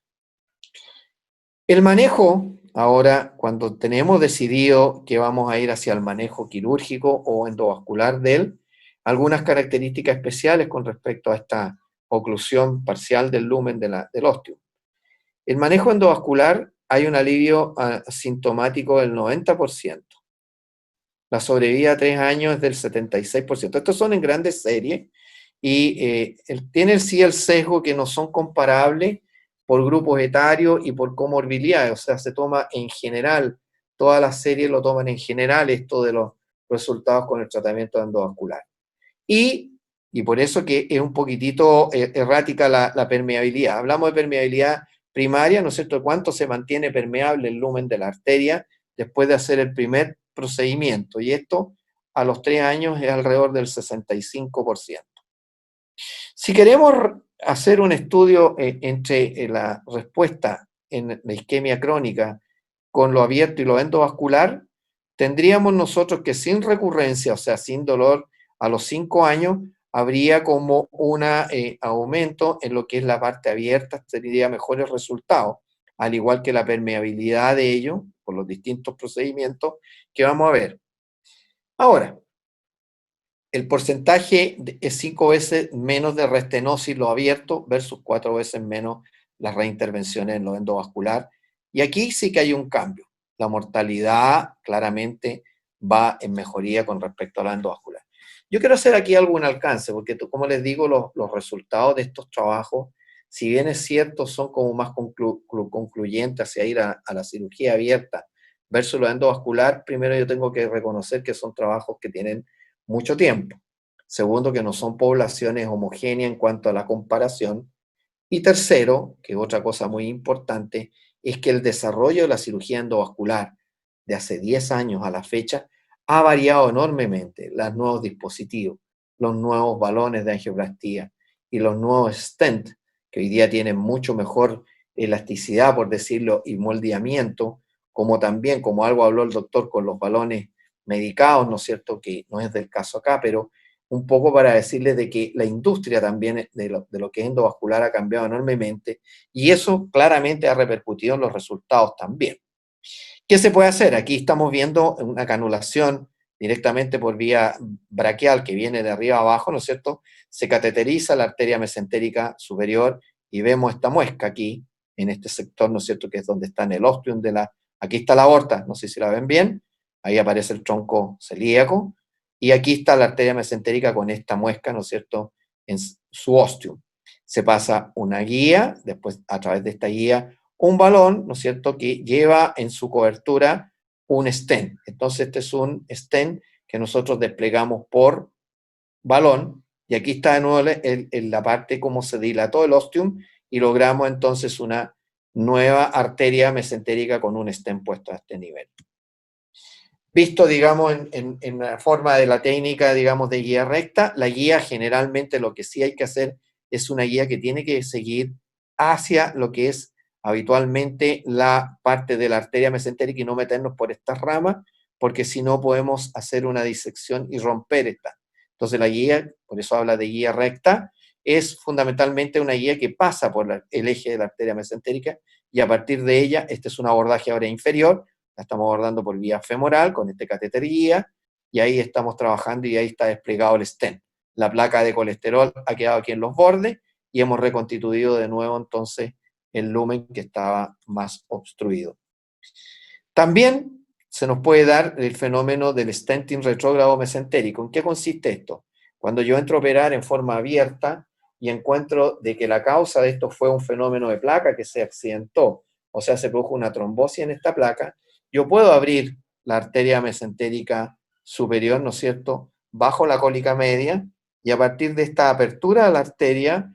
A: El manejo, ahora, cuando tenemos decidido que vamos a ir hacia el manejo quirúrgico o endovascular de él, algunas características especiales con respecto a esta oclusión parcial del lumen del ósteo. El manejo endovascular hay un alivio asintomático del 90%. La sobrevida a 3 años es del 76%. Estos son en grandes series y tienen sí el sesgo que no son comparables por grupos etarios y por comorbilidades. O sea, se toma en general, todas las series lo toman en general, esto de los resultados con el tratamiento endovascular. Y por eso que es un poquitito errática la permeabilidad. Hablamos de permeabilidad primaria, ¿no es cierto? ¿Cuánto se mantiene permeable el lumen de la arteria después de hacer el primer procedimiento? Y esto a los 3 años es alrededor del 65%. Si queremos hacer un estudio entre la respuesta en la isquemia crónica con lo abierto y lo endovascular, tendríamos nosotros que sin recurrencia, o sea, sin dolor, a los 5 años, habría como un aumento en lo que es la parte abierta, tendría mejores resultados, al igual que la permeabilidad de ello, por los distintos procedimientos que vamos a ver. Ahora, el porcentaje es 5 veces menos de restenosis lo abierto versus 4 veces menos las reintervenciones en lo endovascular. Y aquí sí que hay un cambio. La mortalidad claramente va en mejoría con respecto a la endovascular. Yo quiero hacer aquí algún alcance, porque como les digo, los resultados de estos trabajos, si bien es cierto, son como más concluyentes hacia ir a la cirugía abierta versus lo endovascular. Primero yo tengo que reconocer que son trabajos que tienen mucho tiempo. Segundo, que no son poblaciones homogéneas en cuanto a la comparación. Y tercero, que otra cosa muy importante, es que el desarrollo de la cirugía endovascular de hace 10 años a la fecha ha variado enormemente. Los nuevos dispositivos, los nuevos balones de angioplastía y los nuevos stent, que hoy día tienen mucho mejor elasticidad, por decirlo, y moldeamiento, como también, como algo habló el doctor, con los balones medicados, ¿no es cierto?, que no es del caso acá, pero un poco para decirles de que la industria también de lo que es endovascular ha cambiado enormemente y eso claramente ha repercutido en los resultados también. ¿Qué se puede hacer? Aquí estamos viendo una canulación directamente por vía braquial que viene de arriba a abajo, ¿no es cierto? Se cateteriza la arteria mesentérica superior y vemos esta muesca aquí, en este sector, ¿no es cierto?, que es donde está en el ostium de la... Aquí está la aorta, no sé si la ven bien, ahí aparece el tronco celíaco, y aquí está la arteria mesentérica con esta muesca, ¿no es cierto?, en su ostium. Se pasa una guía, después a través de esta guía un balón, ¿no es cierto?, que lleva en su cobertura un stent. Entonces, este es un stent que nosotros desplegamos por balón, y aquí está de nuevo en la parte como se dilató el ostium, y logramos entonces una nueva arteria mesentérica con un stent puesto a este nivel. Visto, digamos, en la forma de la técnica, digamos, de guía recta, la guía generalmente lo que sí hay que hacer es una guía que tiene que seguir hacia lo que es habitualmente la parte de la arteria mesentérica y no meternos por estas ramas, porque si no podemos hacer una disección y romper esta. Entonces la guía, por eso habla de guía recta, es fundamentalmente una guía que pasa por el eje de la arteria mesentérica y a partir de ella, este es un abordaje ahora inferior, la estamos abordando por vía femoral con este catéter guía y ahí estamos trabajando y ahí está desplegado el stent. La placa de colesterol ha quedado aquí en los bordes y hemos reconstituido de nuevo entonces el lumen que estaba más obstruido. También se nos puede dar el fenómeno del stenting retrógrado mesentérico. ¿En qué consiste esto? Cuando yo entro a operar en forma abierta y encuentro de que la causa de esto fue un fenómeno de placa que se accidentó, o sea, se produjo una trombosis en esta placa, yo puedo abrir la arteria mesentérica superior, ¿no es cierto?, bajo la cólica media y a partir de esta apertura de la arteria,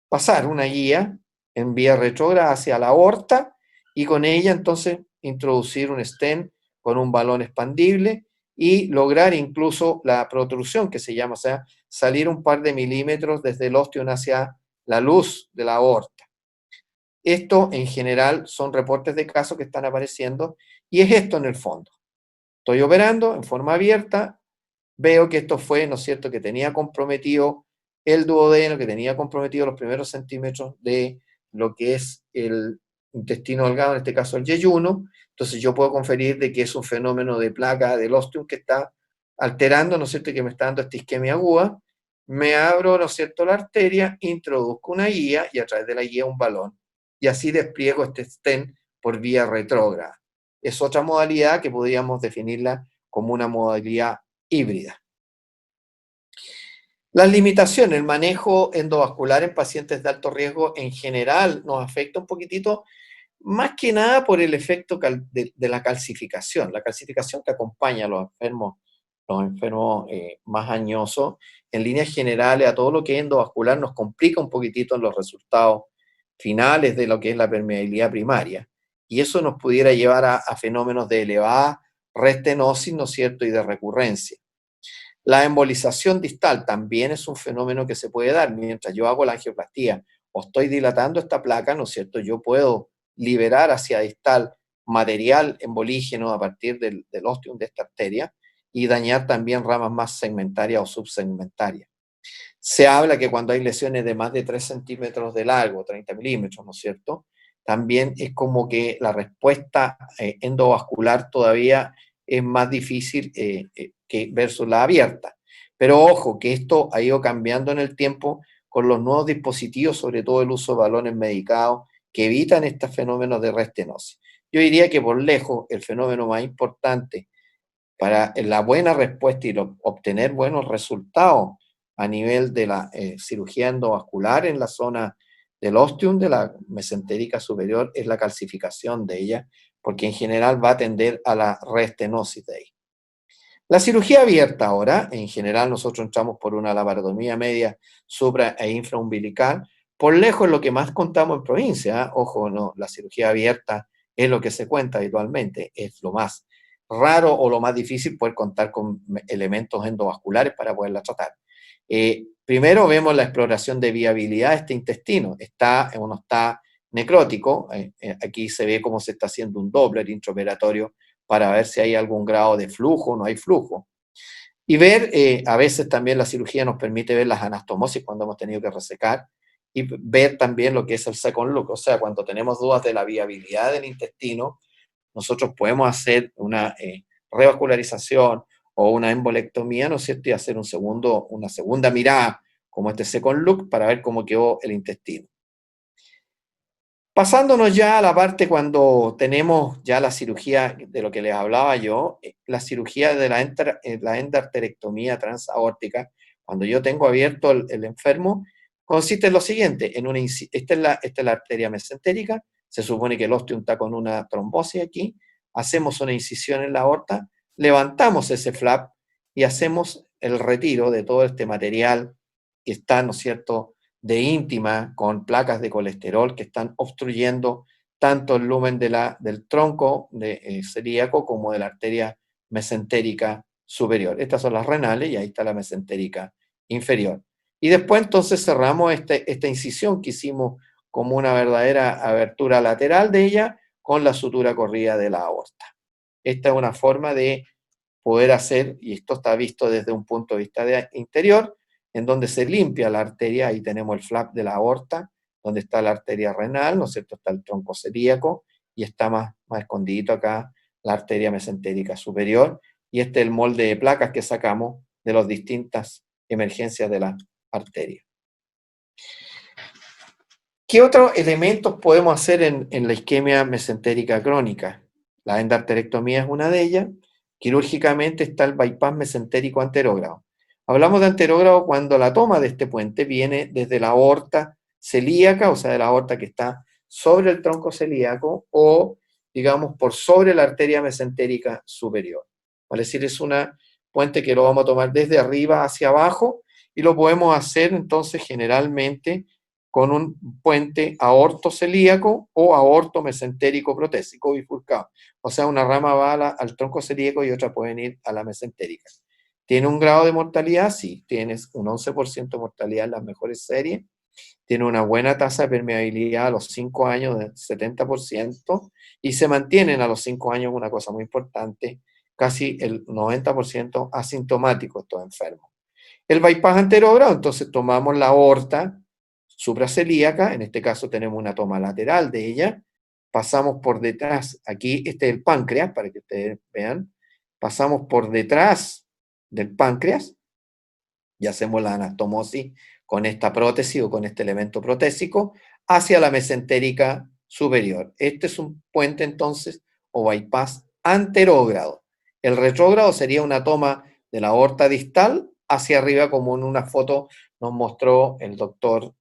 A: pasar una guía en vía retrógrada hacia la aorta y con ella entonces introducir un stent con un balón expandible y lograr incluso la protrusión que se llama, o sea, salir un par de milímetros desde el ostium hacia la luz de la aorta. Esto en general son reportes de casos que están apareciendo y es esto en el fondo. Estoy operando en forma abierta, veo que esto fue, ¿no es cierto?, que tenía comprometido el duodeno, que tenía comprometido los primeros centímetros de lo que es el intestino delgado, en este caso el yeyuno. Entonces yo puedo conferir de que es un fenómeno de placa del ostium que está alterando, ¿no es cierto?, que me está dando esta isquemia aguda. Me abro, ¿no es cierto?, la arteria, introduzco una guía y a través de la guía un balón. Y así despliego este stent por vía retrógrada. Es otra modalidad que podríamos definirla como una modalidad híbrida. Las limitaciones, el manejo endovascular en pacientes de alto riesgo en general nos afecta un poquitito, más que nada por el efecto de la calcificación que acompaña a los enfermos más añosos. En líneas generales, a todo lo que es endovascular nos complica un poquitito en los resultados finales de lo que es la permeabilidad primaria. Y eso nos pudiera llevar a fenómenos de elevada restenosis, ¿no es cierto?, y de recurrencia. La embolización distal también es un fenómeno que se puede dar. Mientras yo hago la angioplastía o estoy dilatando esta placa, ¿no es cierto?, yo puedo liberar hacia distal material embolígeno a partir del ostium de esta arteria y dañar también ramas más segmentarias o subsegmentarias. Se habla que cuando hay lesiones de más de 3 centímetros de largo, 30 milímetros, ¿no es cierto?, también es como que la respuesta endovascular todavía es más difícil que versus la abierta. Pero ojo, que esto ha ido cambiando en el tiempo con los nuevos dispositivos, sobre todo el uso de balones medicados, que evitan estos fenómenos de restenosis. Yo diría que por lejos el fenómeno más importante para la buena respuesta y obtener buenos resultados a nivel de la cirugía endovascular en la zona del ostium de la mesentérica superior es la calcificación de ella, porque en general va a tender a la restenosis de ella. La cirugía abierta ahora, en general nosotros entramos por una laparotomía media, supra e infraumbilical, por lejos lo que más contamos en provincia, ojo, no, la cirugía abierta es lo que se cuenta habitualmente, es lo más raro o lo más difícil poder contar con elementos endovasculares para poderla tratar. Primero vemos la exploración de viabilidad de este intestino, uno está necrótico, aquí se ve cómo se está haciendo un Doppler intraoperatorio para ver si hay algún grado de flujo o no hay flujo. Y ver, a veces también la cirugía nos permite ver las anastomosis cuando hemos tenido que resecar y ver también lo que es el second look, o sea, cuando tenemos dudas de la viabilidad del intestino, nosotros podemos hacer una revascularización o una embolectomía, ¿no es cierto? Y hacer una segunda mirada, como este second look, para ver cómo quedó el intestino. Pasándonos ya a la parte cuando tenemos ya la cirugía de lo que les hablaba yo, la cirugía de la endarterectomía transaórtica, cuando yo tengo abierto el enfermo, consiste en lo siguiente, esta es la arteria mesentérica, se supone que el ostium está con una trombosis aquí, hacemos una incisión en la aorta, levantamos ese flap y hacemos el retiro de todo este material que está, ¿no es cierto?, de íntima con placas de colesterol que están obstruyendo tanto el lumen del tronco celíaco como de la arteria mesentérica superior. Estas son las renales y ahí está la mesentérica inferior. Y después entonces cerramos esta incisión que hicimos como una verdadera abertura lateral de ella con la sutura corrida de la aorta. Esta es una forma de poder hacer, y esto está visto desde un punto de vista interior, en donde se limpia la arteria, ahí tenemos el flap de la aorta, donde está la arteria renal, ¿no es cierto? Está el tronco celíaco y está más escondidito acá la arteria mesentérica superior, y este es el molde de placas que sacamos de las distintas emergencias de la arteria. ¿Qué otros elementos podemos hacer en la isquemia mesentérica crónica? La endarterectomía es una de ellas. Quirúrgicamente está el bypass mesentérico anterógrado. Hablamos de anterógrado cuando la toma de este puente viene desde la aorta celíaca, o sea, de la aorta que está sobre el tronco celíaco o, digamos, por sobre la arteria mesentérica superior. Es decir, es una puente que lo vamos a tomar desde arriba hacia abajo y lo podemos hacer entonces generalmente con un puente aortocelíaco o aorto mesentérico protésico bifurcado. O sea, una rama va al tronco celíaco y otra pueden ir a la mesentérica. ¿Tiene un grado de mortalidad? Sí, tienes un 11% de mortalidad en las mejores series. Tiene una buena tasa de permeabilidad a los 5 años del 70% y se mantienen a los 5 años, una cosa muy importante, casi el 90% asintomáticos estos enfermos. El bypass anterogrado, entonces tomamos la aorta supracelíaca, en este caso tenemos una toma lateral de ella, pasamos por detrás, aquí este es el páncreas, para que ustedes vean, pasamos por detrás del páncreas y hacemos la anastomosis con esta prótesis o con este elemento protésico hacia la mesentérica superior. Este es un puente entonces o bypass anterógrado. El retrógrado sería una toma de la aorta distal hacia arriba, como en una foto nos mostró el doctor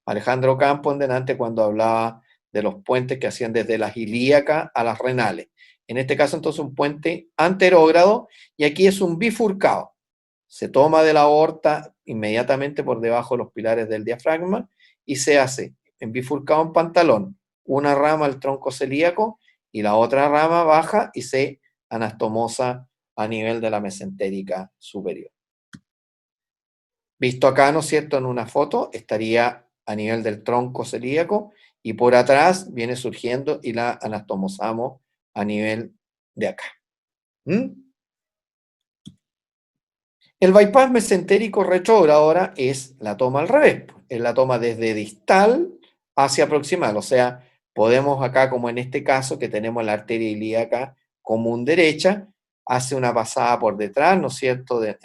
A: Alejandro Campo en delante cuando hablaba de los puentes que hacían desde las ilíacas a las renales. En este caso entonces un puente anterógrado y aquí es un bifurcado. Se toma de la aorta inmediatamente por debajo de los pilares del diafragma y se hace en bifurcado en pantalón, una rama al tronco celíaco y la otra rama baja y se anastomosa a nivel de la mesentérica superior. Visto acá, ¿no es cierto?, en una foto, estaría a nivel del tronco celíaco y por atrás viene surgiendo y la anastomosamos a nivel de acá. El bypass mesentérico retrógrado ahora es la toma al revés, es la toma desde distal hacia proximal, o sea, podemos acá, como en este caso, que tenemos la arteria ilíaca común derecha, hace una pasada por detrás, ¿no es cierto?, del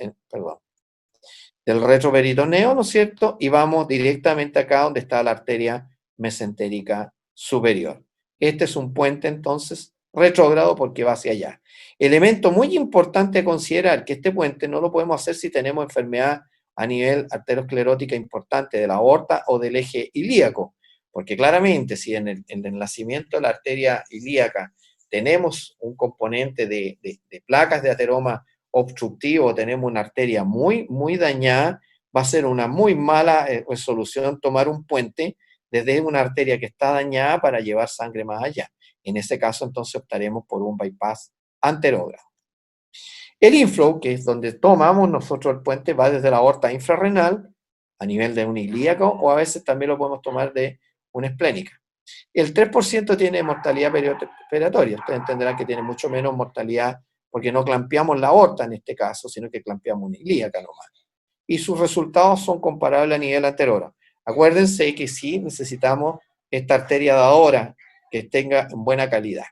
A: retroperitoneo, ¿no es cierto?, y vamos directamente acá donde está la arteria mesentérica superior. Este es un puente, entonces, retrógrado porque va hacia allá. Elemento muy importante a considerar, que este puente no lo podemos hacer si tenemos enfermedad a nivel arteriosclerótica importante de la aorta o del eje ilíaco, porque claramente si en el nacimiento de la arteria ilíaca tenemos un componente de placas de ateroma obstructivo, tenemos una arteria muy, muy dañada, va a ser una muy mala solución tomar un puente desde una arteria que está dañada para llevar sangre más allá. En ese caso, entonces optaremos por un bypass anterógrado. El inflow, que es donde tomamos nosotros el puente, va desde la aorta infrarrenal a nivel de un ilíaco o a veces también lo podemos tomar de una esplénica. El 3% tiene mortalidad perioperatoria. Ustedes entenderán que tiene mucho menos mortalidad porque no clampeamos la aorta en este caso, sino que clampeamos una ilíaca nomás. Y sus resultados son comparables a nivel anterior. Acuérdense que sí necesitamos esta arteria dadora que tenga buena calidad.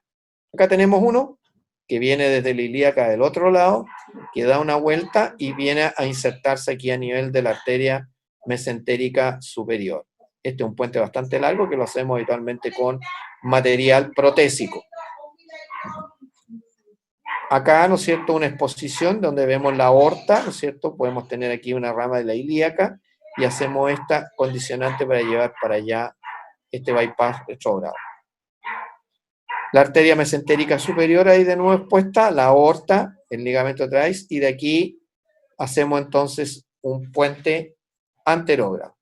A: Acá tenemos uno que viene desde la ilíaca del otro lado, que da una vuelta y viene a insertarse aquí a nivel de la arteria mesentérica superior. Este es un puente bastante largo que lo hacemos habitualmente con material protésico. Acá, ¿no es cierto?, una exposición donde vemos la aorta, ¿no es cierto? Podemos tener aquí una rama de la ilíaca y hacemos esta condicionante para llevar para allá este bypass retrógrado. La arteria mesentérica superior ahí de nuevo expuesta, la aorta, el ligamento traes, y de aquí hacemos entonces un puente anterógrado.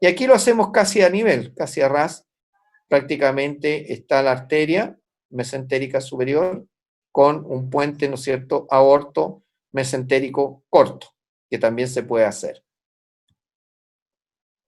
A: Y aquí lo hacemos casi a nivel, casi a ras, prácticamente está la arteria mesentérica superior con un puente, ¿no es cierto?, aorto mesentérico corto, que también se puede hacer.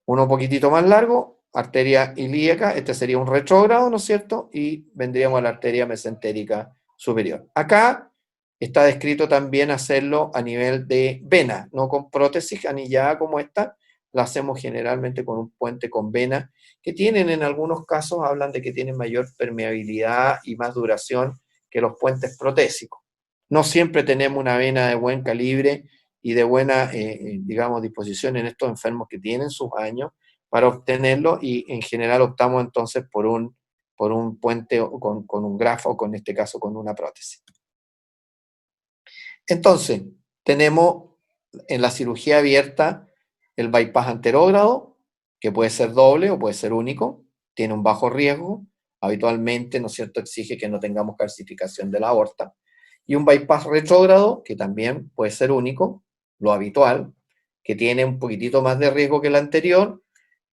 A: Uno un poquitito más largo, arteria ilíaca, este sería un retrógrado, ¿no es cierto? Y vendríamos a la arteria mesentérica superior. Acá está descrito también hacerlo a nivel de vena, no con prótesis anillada como esta, la hacemos generalmente con un puente con vena, que tienen en algunos casos, hablan de que tienen mayor permeabilidad y más duración que los puentes protésicos. No siempre tenemos una vena de buen calibre y de buena, digamos, disposición en estos enfermos que tienen sus años para obtenerlo y en general optamos entonces por un puente con un grafo, o en este caso con una prótesis. Entonces, tenemos en la cirugía abierta el bypass anterógrado, que puede ser doble o puede ser único, tiene un bajo riesgo, habitualmente, ¿no es cierto?, exige que no tengamos calcificación de la aorta, y un bypass retrógrado, que también puede ser único, lo habitual, que tiene un poquitito más de riesgo que la anterior.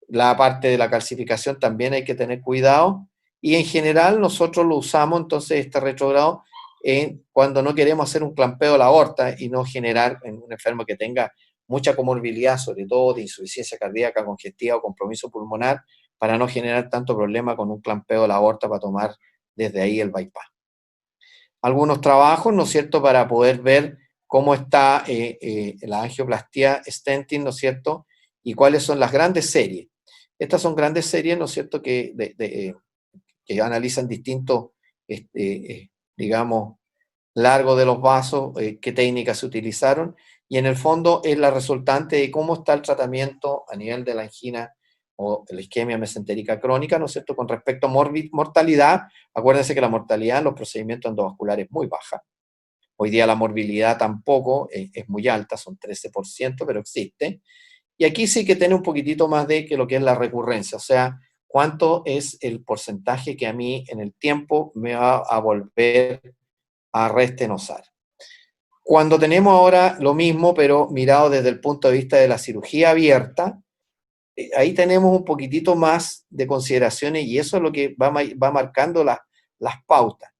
A: La parte de la calcificación también hay que tener cuidado. Y en general nosotros lo usamos entonces este retrogrado cuando no queremos hacer un clampeo de la aorta y no generar en un enfermo que tenga mucha comorbilidad, sobre todo de insuficiencia cardíaca congestiva o compromiso pulmonar, para no generar tanto problema con un clampeo de la aorta para tomar desde ahí el bypass. Algunos trabajos, ¿no es cierto?, para poder ver cómo está la angioplastía stenting, ¿no es cierto?, y cuáles son las grandes series. Estas son grandes series, ¿no es cierto?, que analizan distintos, digamos, largo de los vasos, qué técnicas se utilizaron, y en el fondo es la resultante de cómo está el tratamiento a nivel de la angina o de la isquemia mesentérica crónica, ¿no es cierto?, con respecto a mortalidad. Acuérdense que la mortalidad en los procedimientos endovasculares es muy baja. Hoy día la morbilidad tampoco es muy alta, son 13%, pero existe. Y aquí sí que tiene un poquitito más de que lo que es la recurrencia, o sea, cuánto es el porcentaje que a mí en el tiempo me va a volver a restenosar. Cuando tenemos ahora lo mismo, pero mirado desde el punto de vista de la cirugía abierta, ahí tenemos un poquitito más de consideraciones y eso es lo que va marcando las pautas.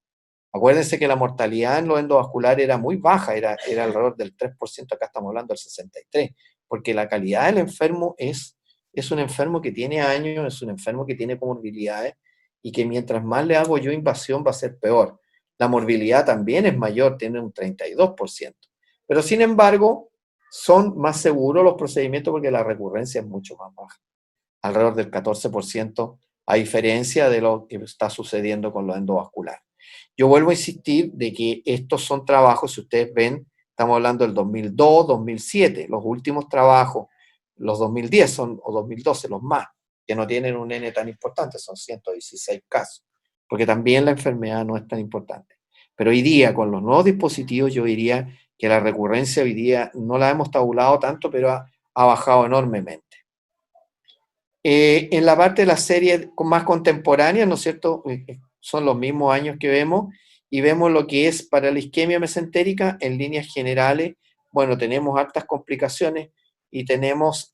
A: Acuérdense que la mortalidad en los endovasculares era muy baja, era alrededor del 3%, acá estamos hablando del 63%, porque la calidad del enfermo es un enfermo que tiene años, es un enfermo que tiene comorbilidades y que mientras más le hago yo invasión va a ser peor. La morbilidad también es mayor, tiene un 32%. Pero sin embargo, son más seguros los procedimientos porque la recurrencia es mucho más baja, alrededor del 14%, a diferencia de lo que está sucediendo con los endovasculares. Yo vuelvo a insistir de que estos son trabajos, si ustedes ven, estamos hablando del 2002, 2007, los últimos trabajos, los 2010 son, o 2012, los más, que no tienen un N tan importante, son 116 casos, porque también la enfermedad no es tan importante. Pero hoy día, con los nuevos dispositivos, yo diría que la recurrencia hoy día no la hemos tabulado tanto, pero ha bajado enormemente. En la parte de las series más contemporáneas, ¿no es cierto?, son los mismos años que vemos, y vemos lo que es para la isquemia mesentérica en líneas generales. Bueno, tenemos hartas complicaciones y tenemos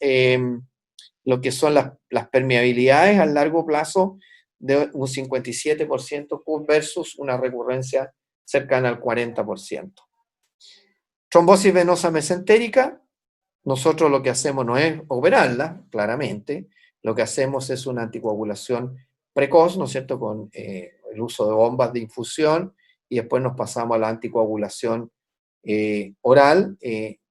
A: lo que son las permeabilidades a largo plazo de un 57% versus una recurrencia cercana al 40%. Trombosis venosa mesentérica, nosotros lo que hacemos no es operarla, claramente, lo que hacemos es una anticoagulación precoz, ¿no es cierto?, con el uso de bombas de infusión, y después nos pasamos a la anticoagulación oral.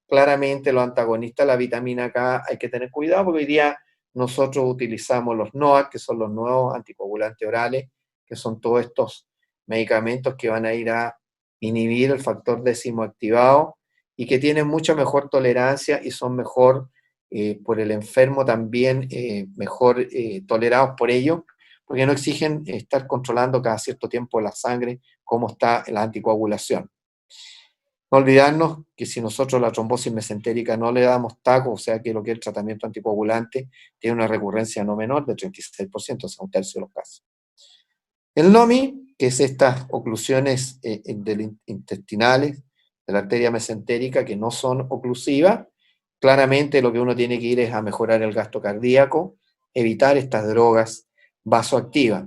A: Claramente los antagonistas de la vitamina K hay que tener cuidado, porque hoy día nosotros utilizamos los NOAC, que son los nuevos anticoagulantes orales, que son todos estos medicamentos que van a ir a inhibir el factor décimo activado y que tienen mucha mejor tolerancia y son mejor por el enfermo también, mejor tolerados por ello, porque no exigen estar controlando cada cierto tiempo la sangre cómo está la anticoagulación. No olvidarnos que si nosotros la trombosis mesentérica no le damos taco, o sea que lo que es el tratamiento anticoagulante, tiene una recurrencia no menor de 36%, o sea, un tercio de los casos. El NOMI, que es estas oclusiones intestinales de la arteria mesentérica que no son oclusivas, claramente lo que uno tiene que ir es a mejorar el gasto cardíaco, evitar estas drogas vasoactivas.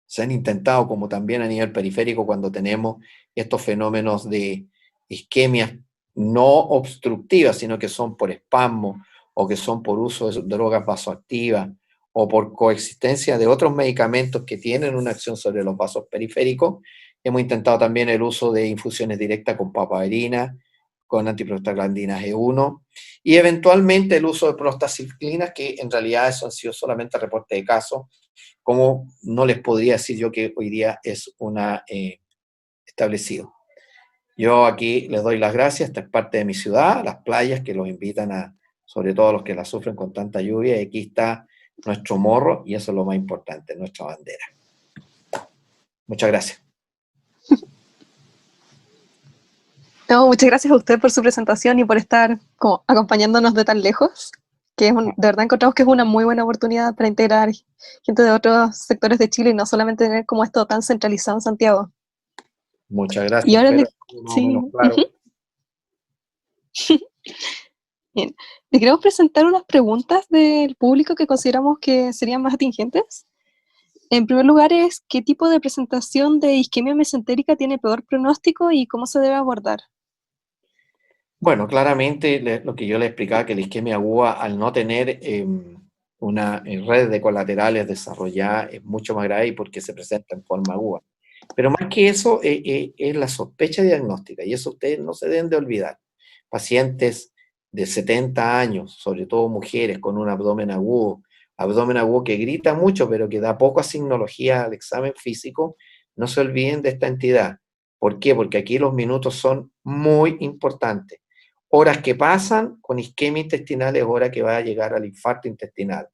A: Se han intentado, como también a nivel periférico, cuando tenemos estos fenómenos de isquemias no obstructivas, sino que son por espasmo o que son por uso de drogas vasoactivas o por coexistencia de otros medicamentos que tienen una acción sobre los vasos periféricos. Hemos intentado también el uso de infusiones directas con papaverina, con antiprostaglandinas E1, y eventualmente el uso de prostaciclinas, que en realidad eso han sido solamente reportes de casos, como no les podría decir yo que hoy día es una establecido. Yo aquí les doy las gracias, esta es parte de mi ciudad, las playas que los invitan a, sobre todo a los que la sufren con tanta lluvia, y aquí está nuestro morro, y eso es lo más importante, nuestra bandera. Muchas gracias.
B: No, muchas gracias a usted por su presentación y por estar como acompañándonos de tan lejos, que de verdad encontramos que es una muy buena oportunidad para integrar gente de otros sectores de Chile y no solamente tener como esto tan centralizado en Santiago.
A: Muchas gracias.
B: Y ahora
A: Espero que más o menos claro.
B: Bien, le queremos presentar unas preguntas del público que consideramos que serían más atingentes. En primer lugar es, ¿qué tipo de presentación de isquemia mesentérica tiene peor pronóstico y cómo se debe abordar?
A: Bueno, claramente lo que yo le explicaba, que la isquemia aguda, al no tener una red de colaterales desarrollada, es mucho más grave porque se presenta en forma aguda. Pero más que eso, es la sospecha diagnóstica, y eso ustedes no se deben de olvidar. Pacientes de 70 años, sobre todo mujeres con un abdomen agudo que grita mucho, pero que da poca signología al examen físico, no se olviden de esta entidad. ¿Por qué? Porque aquí los minutos son muy importantes. Horas que pasan con isquemia intestinal es hora que va a llegar al infarto intestinal.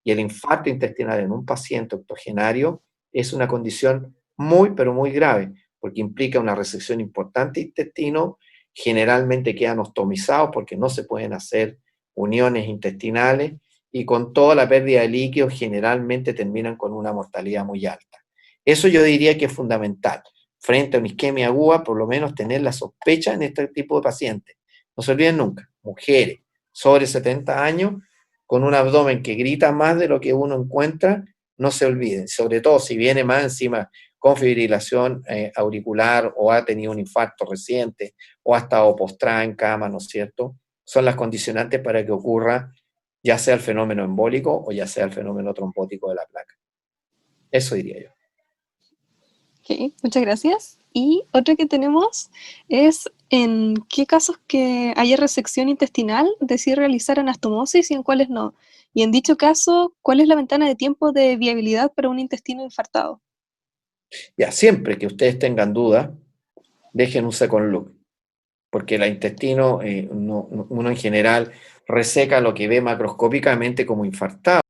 A: Y el infarto intestinal en un paciente octogenario es una condición muy, pero muy grave, porque implica una resección importante de intestino, generalmente quedan ostomizados porque no se pueden hacer uniones intestinales y con toda la pérdida de líquidos generalmente terminan con una mortalidad muy alta. Eso yo diría que es fundamental. Frente a una isquemia aguda, por lo menos tener la sospecha en este tipo de pacientes. No se olviden nunca, mujeres sobre 70 años con un abdomen que grita más de lo que uno encuentra, no se olviden, sobre todo si viene más encima con fibrilación auricular o ha tenido un infarto reciente o ha estado postrada en cama, ¿no es cierto? Son las condicionantes para que ocurra ya sea el fenómeno embólico o ya sea el fenómeno trombótico de la placa. Eso diría yo.
B: Ok, muchas gracias. Y otra que tenemos es en qué casos que haya resección intestinal decir realizar anastomosis y en cuáles no. Y en dicho caso, ¿cuál es la ventana de tiempo de viabilidad para un intestino infartado?
A: Ya, siempre que ustedes tengan dudas, dejen un second look, porque el intestino, uno en general reseca lo que ve macroscópicamente como infartado.